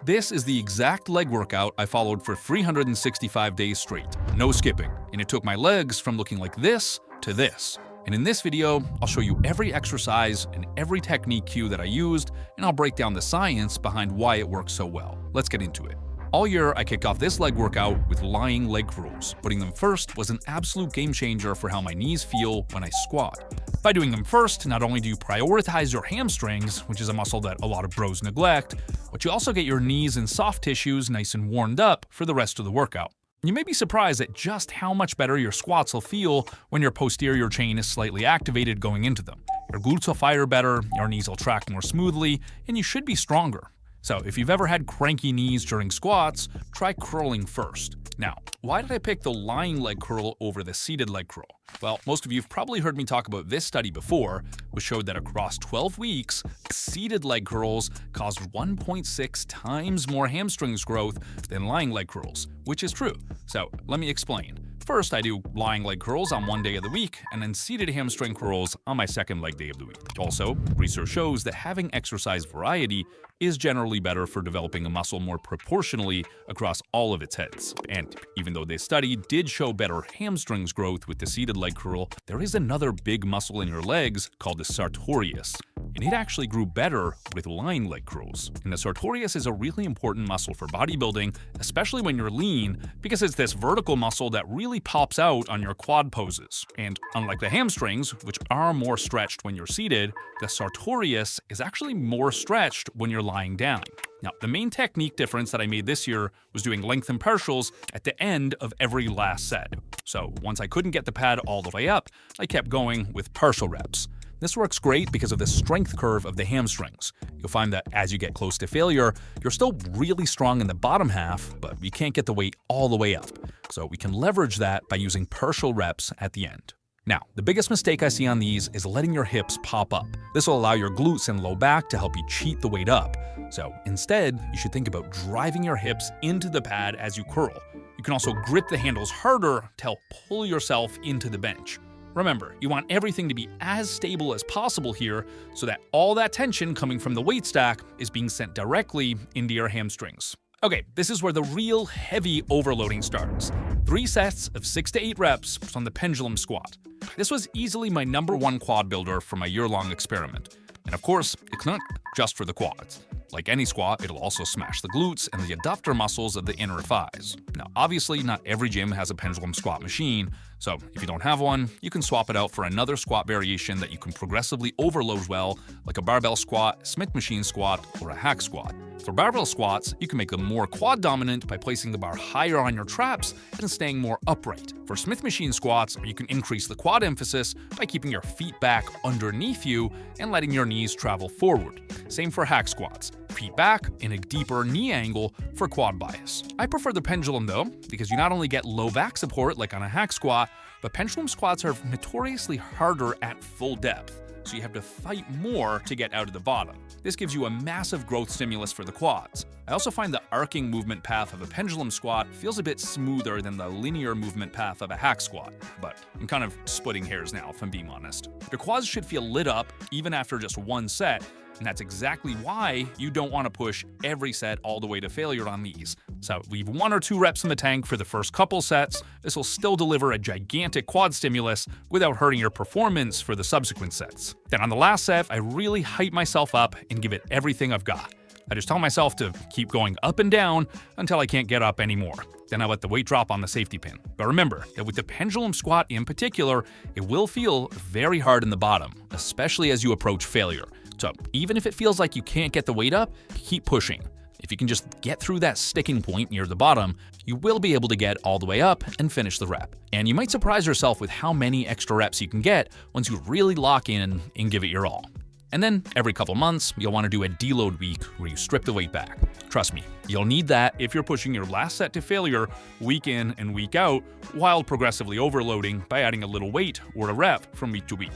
This is the exact leg workout I followed for 365 days straight, no skipping, and it took my legs from looking like this to this. And in this video, I'll show you every exercise and every technique cue that I used, and I'll break down the science behind why it works so well. Let's get into it. All year, I kicked off this leg workout with lying leg curls. Putting them first was an absolute game changer for how my knees feel when I squat. By doing them first, not only do you prioritize your hamstrings, which is a muscle that a lot of bros neglect, but you also get your knees and soft tissues nice and warmed up for the rest of the workout. You may be surprised at just how much better your squats will feel when your posterior chain is slightly activated going into them. Your glutes will fire better, your knees will track more smoothly, and you should be stronger. So if you've ever had cranky knees during squats, try curling first. Now, why did I pick the lying leg curl over the seated leg curl? Well, most of you have probably heard me talk about this study before, which showed that across 12 weeks, seated leg curls caused 1.6 times more hamstrings growth than lying leg curls, which is true. So let me explain. First, I do lying leg curls on one day of the week, and then seated hamstring curls on my second leg day of the week. Also, research shows that having exercise variety is generally better for developing a muscle more proportionally across all of its heads. And even though this study did show better hamstrings growth with the seated leg curl, there is another big muscle in your legs called the sartorius, and it actually grew better with lying leg curls. And the sartorius is a really important muscle for bodybuilding, especially when you're lean, because it's this vertical muscle that really pops out on your quad poses. And unlike the hamstrings, which are more stretched when you're seated, the sartorius is actually more stretched when you're lying down. Now, the main technique difference that I made this year was doing lengthen partials at the end of every last set. So once I couldn't get the pad all the way up, I kept going with partial reps. This works great because of the strength curve of the hamstrings. You'll find that as you get close to failure, you're still really strong in the bottom half, but you can't get the weight all the way up. So we can leverage that by using partial reps at the end. Now, the biggest mistake I see on these is letting your hips pop up. This will allow your glutes and low back to help you cheat the weight up. So instead, you should think about driving your hips into the pad as you curl. You can also grip the handles harder to help pull yourself into the bench. Remember, you want everything to be as stable as possible here so that all that tension coming from the weight stack is being sent directly into your hamstrings. Okay, this is where the real heavy overloading starts. 3 sets of 6 to 8 reps on the pendulum squat. This was easily my #1 quad builder for my year-long experiment. And of course, it's not just for the quads. Like any squat, it'll also smash the glutes and the adductor muscles of the inner thighs. Now, obviously, not every gym has a pendulum squat machine, so if you don't have one, you can swap it out for another squat variation that you can progressively overload well, like a barbell squat, Smith machine squat, or a hack squat. For barbell squats, you can make them more quad dominant by placing the bar higher on your traps and staying more upright. For Smith machine squats, you can increase the quad emphasis by keeping your feet back underneath you and letting your knees travel forward. Same for hack squats. Feet back in a deeper knee angle for quad bias. I prefer the pendulum though, because you not only get low back support like on a hack squat, but pendulum squats are notoriously harder at full depth, so you have to fight more to get out of the bottom. This gives you a massive growth stimulus for the quads. I also find the arcing movement path of a pendulum squat feels a bit smoother than the linear movement path of a hack squat, but I'm kind of splitting hairs now if I'm being honest. Your quads should feel lit up even after just one set, and that's exactly why you don't want to push every set all the way to failure on these. So leave 1 or 2 reps in the tank for the first couple sets. This will still deliver a gigantic quad stimulus without hurting your performance for the subsequent sets. Then on the last set, I really hype myself up and give it everything I've got. I just tell myself to keep going up and down until I can't get up anymore. Then I let the weight drop on the safety pin. But remember that with the pendulum squat in particular, it will feel very hard in the bottom, especially as you approach failure. So even if it feels like you can't get the weight up, keep pushing. If you can just get through that sticking point near the bottom, you will be able to get all the way up and finish the rep. And you might surprise yourself with how many extra reps you can get once you really lock in and give it your all. And then every couple months, you'll want to do a deload week where you strip the weight back. Trust me, you'll need that if you're pushing your last set to failure week in and week out while progressively overloading by adding a little weight or a rep from week to week.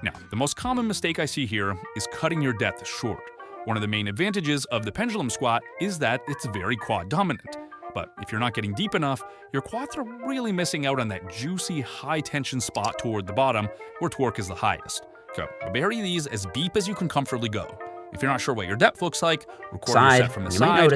Now, the most common mistake I see here is cutting your depth short. One of the main advantages of the pendulum squat is that it's very quad dominant. But if you're not getting deep enough, your quads are really missing out on that juicy, high-tension spot toward the bottom where torque is the highest. So bury these as deep as you can comfortably go. If you're not sure what your depth looks like, record your set from the side